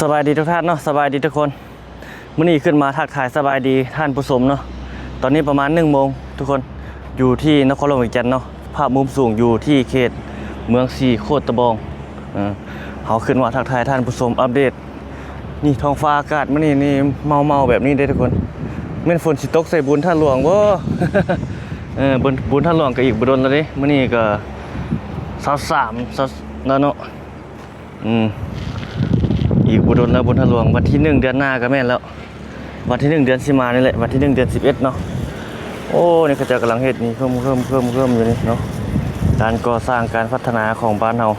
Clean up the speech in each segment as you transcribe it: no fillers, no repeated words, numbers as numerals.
สบายดีทุกท่านเนาะสบายดีทุกคนมื้อนี้ขึ้นมาทักทายสบายดีท่านผู้ชมเนาะตอนนี้ประมาณ1 โมงทุกคนอยู่ที่นครหลวงเวียงจันทน์เนาะภาพมุมสูงอยู่ที่เขตเมืองสีโคตรตะบองเขาขึ้นมาทักทายท่านผู้ชมอัปเดตนี่ท้องฟ้าอากาศมื้อนี้นี่เมาแบบนี้เด้ทุกคนแม่นฝนสิตกใส่บุญท่าหลวงบ่ บุญท่าหลวงก็อีกบ่โดนแล้วเด้มื้อนี้ก็23แล้วเนาะอีกบุญแล้วบุญทะลวงวันที่1 เดือนหน้าก็แม่นแล้ววันที่1 เดือนสิมานี่แหละวันที่1 เดือน11เนาะโอ้นี่เขาจะกำลังเฮ็ดนี่เพิ่มอยู่นี่เนาะการก่อสร้างการพัฒนาของบ้านเฮา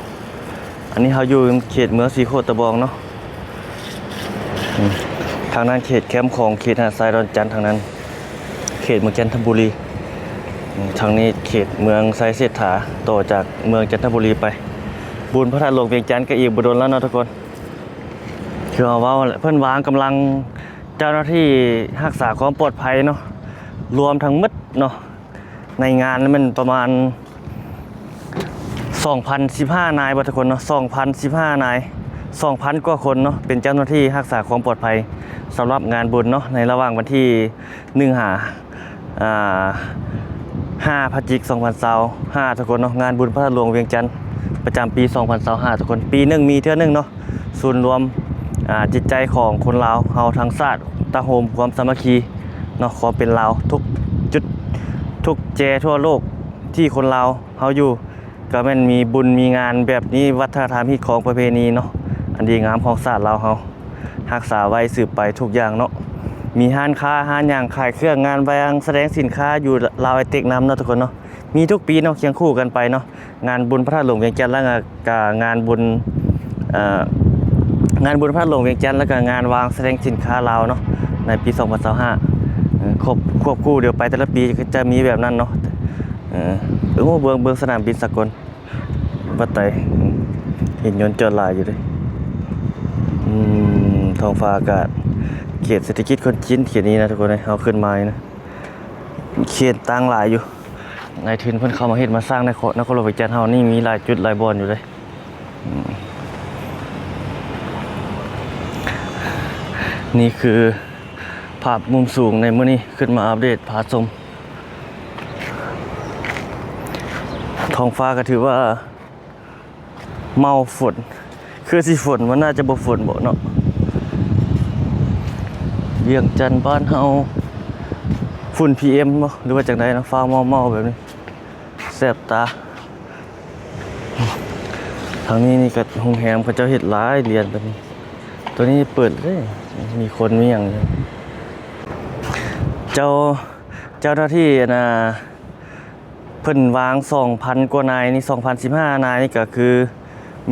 อันนี้เฮาอยู่เขตเมืองสีโคตรตะบองเนาะทางนั้นเขตแคมป์ของเขตหาดทรายดอนจันทร์ทางนั้นเขตเมืองจันทบุรีทางนี้เขตเมืองไซเศรษฐาต่อจากเมืองจันทบุรีไปบุญพระธาตุหลวงเวียงจันทร์ก็อีกบ่โดนแล้วเนาะทุกคนคือว่าเพิ่นวางกำลังเจ้าหน้าที่รักษาความปลอดภัยเนาะรวมทั้งหมดเนาะในงานมันประมาณ 2,015 นายบ่ทุกคนเนาะ 2,015 นาย 2,000 กว่าคนเนาะเป็นเจ้าหน้าที่รักษาความปลอดภัยสำหรับงานบุญเนาะในระหว่างวันที่5 พฤศจิกายน 2025ทุกคนเนาะงานบุญพระธาตุหลวงเวียงจันทร์ประจำปี 2025ทุกคนปีหนึ่งมีเทื่อนึงเนาะศูนย์รวมจิตใจของคนลาวเฮาทั้งชาติตะโฮมความสามัคคีเนาะความเป็นลาวทุกจุดทุกแจทั่วโลกที่คนลาวเฮาอยู่ก็แม่นมีบุญมีงานแบบนี้วัฒนธรรมฮิตของประเพณีเนาะอันดีงามของชาติลาวเฮารักษาไว้สืบไปทุกอย่างเนาะมีห้านค้าห้านอย่างขายเครื่องงานแสดงแสดงสินค้าอยู่ลาวไอเต็กนำเนาะทุกคนเนาะมีทุกปีเนาะเคียงคู่กันไปเนาะงานบุญพระธาตุหลวงเวียงจันทร์และงานบุญงานบุญพระธาตุหลวงเวียงจันทร์และก็งานวางแสดงสินค้าลาวเนาะในปี 2025ควบคู่เดี๋ยวไปแต่ละปีก็จะมีแบบนั้นเนาะเบื้องสนามบินสกลบัดไตเห็นยนต์จอดหลายอยู่ด้วยท้องฟ้าอากาศเขตเศรษฐกิจคนจีนเขตนี้นะทุกคนเลยเอาขึ้นมานะเขตต่างหลายอยู่นายทุนเพิ่นเข้ามาเฮ็ดมาสร้างในนครหลวงเวียงจันทร์เฮานี่มีหลายจุดหลายบ่อนอยู่เลยนี่คือภาพมุมสูงในมื้อนี้ขึ้นมาอัปเดตพาชมท้องฟ้าก็ถือว่าเมาฝนคือสิฝนมันน่าจะบ่ฝนบ่เนาะเวียงจันทร์บ้านเฮาฝุ่น PM บ่หรือว่าจังได๋นะฟ้าเมาแบบนี้แสบตาทางนี้นี่ก็โรงแรมเขาเจ้าเฮ็ดหลายเรียนแบบนี้ตัวนี้เปิดเลยมีคนมีอย่างเจ้าหน้าที่นะเพิ่นวาง 2,000 กว่านายนี่ 2,015 นายนี่ก็คือ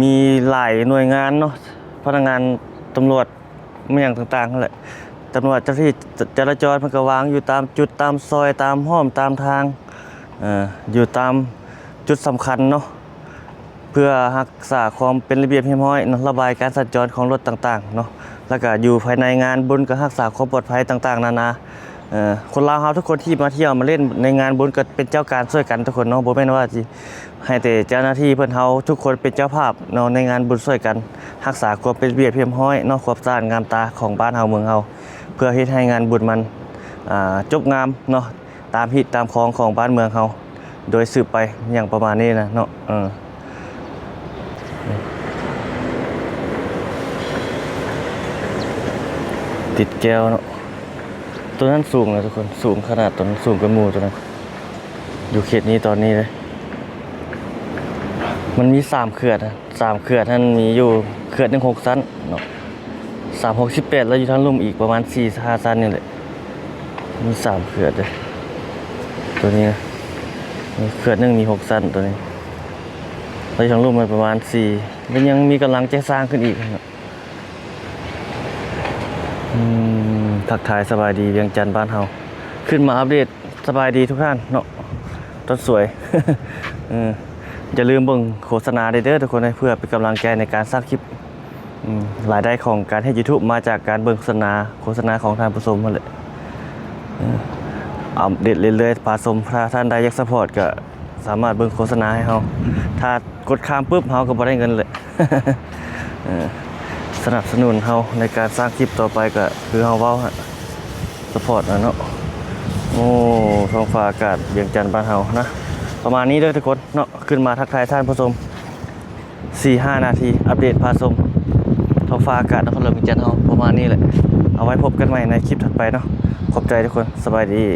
มีหลายหน่วยงานเนาะพนักงานตำรวจมีอย่างต่างๆนั่นแหละตำรวจเจ้าที่จราจรเพิ่นก็วางอยู่ตามจุดตามซอยตามห้อมตามทางอยู่ตามจุดสำคัญเนาะเพื่อรักษาความเป็นระเบียบเรียบร้อยเนาะระบายการสัญจรของรถต่างๆเนาะแล้วก็อยู่ภายในงานบุญก็รักษาความปลอดภัยต่างๆนานาคนลาวเฮาทุกคนที่มาเที่ยวมาเล่นในงานบุญก็เป็นเจ้าการช่วยกันทุกคนเนาะบ่แม่นว่าสิให้แต่เจ้าหน้าที่เพิ่นเฮาทุกคนเป็นเจ้าภาพเนาะในงานบุญช่วยกันรักษาความเป็นระเบียบเรียบร้อยเนาะความสะอาดงามตาของบ้านเฮาเมืองเฮาเพื่อเฮ็ดให้งานบุญมันจบงามเนาะตามฮิตตามคองของบ้านเมืองเฮาโดยสืบไปอย่างประมาณนี้นะเนาะติดแก้วเนาะตัวนั้นสูงนะทุกคนสูงขนาดตัวนั้นสูงกว่าหมู่ตัวนั้นอยู่เขตนี้ตอนนี้เลยมันมี3เขื่อนนะ3เขื่อนท่านมีอยู่เขื่อน1 6 ชั้นเนาะ368แล้วอยู่ทางลุ่มอีกประมาณ4-5 ชั้นนี่แหละมี3เขื่อนเลยตัวนี้นะมีเขื่อนนึงมี6 ชั้นตัวนี้แล้วทางลุ่มมันประมาณ4แล้วยังมีกำลังจะสร้างขึ้นอีกนะทักทายสบายดีเวียงจันทร์บ้านเฮาขึ้นมาอัปเดตสบายดีทุกท่านเนาะต้นสวย อย่าลืมเบิ่งโฆษณาเด้อทุกคนเพื่อเป็นกำลังใจในการสร้างคลิปรายได้ของการให้ YouTube มาจากการเบิ่งโฆษณาของท่านผู้ชมนั่นแหละอัปเดตเรื่อยๆพาชมถ้าท่านใดอยากซัพพอร์ตก็สามารถเบิ่งโฆษณาให้เฮาถ้ากดข้ามปุ๊บเฮาก็บ่ได้เงินเลย สนับสนุนเฮาในการสร้างคลิปต่อไปก็คือเฮาเว้าฮะสปอร์ตเนาะโอ้ท้องฟ้าอากาศเวียงจันทน์บ้านเฮานะประมาณนี้เด้อทุกคนเนาะขึ้นมาทักทายท่านผู้ชม 4-5 นาทีอัปเดตพาชมท้องฟ้าอากาศนครหลวงเวียงจันทน์เฮาประมาณนี้แหละเอาไว้พบกันใหม่ในคลิปถัดไปเนาะขอบใจทุกคนสบายดี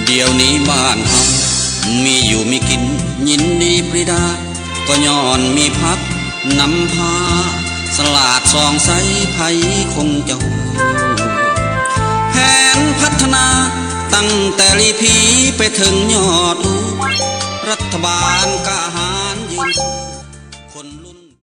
เดี๋ยวนี้บ้านเฮามีอยู่มีกินยินดีปรีดาก็ย้อนมีพักนำพาสลาดสองใสไผคงจะหูแผนพัฒนาตั้งแต่ลีพีไปถึงยอดภูรัฐบาลกล้าหาญยืนสู้คนรุ่น